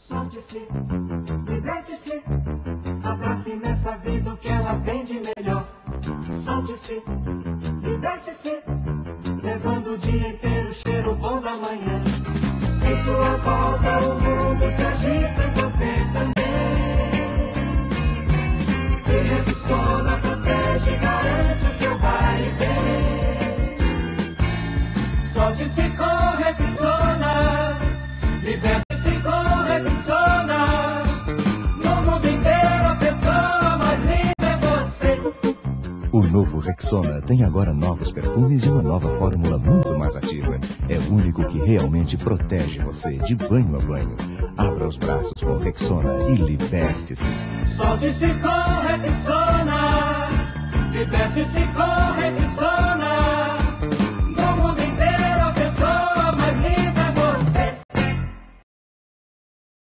Solte-se, liberte-se, abrace nessa vida o que ela tem de melhor. Solte-se, liberte-se, levando o dia inteiro o cheiro bom da manhã. Em sua volta o mundo se agita e você também. E Rexona protege, garante o seu vai e vem. Solte-se com Rexona, liberte-se com Rexona. No mundo inteiro a pessoa mais linda é você. O novo Rexona tem agora novos perfumes e uma nova fórmula muito mais ativa. É o único que realmente protege você de banho a banho. Abra os braços com Rexona e liberte-se. Solte-se com Rexona, liberte-se com Rexona.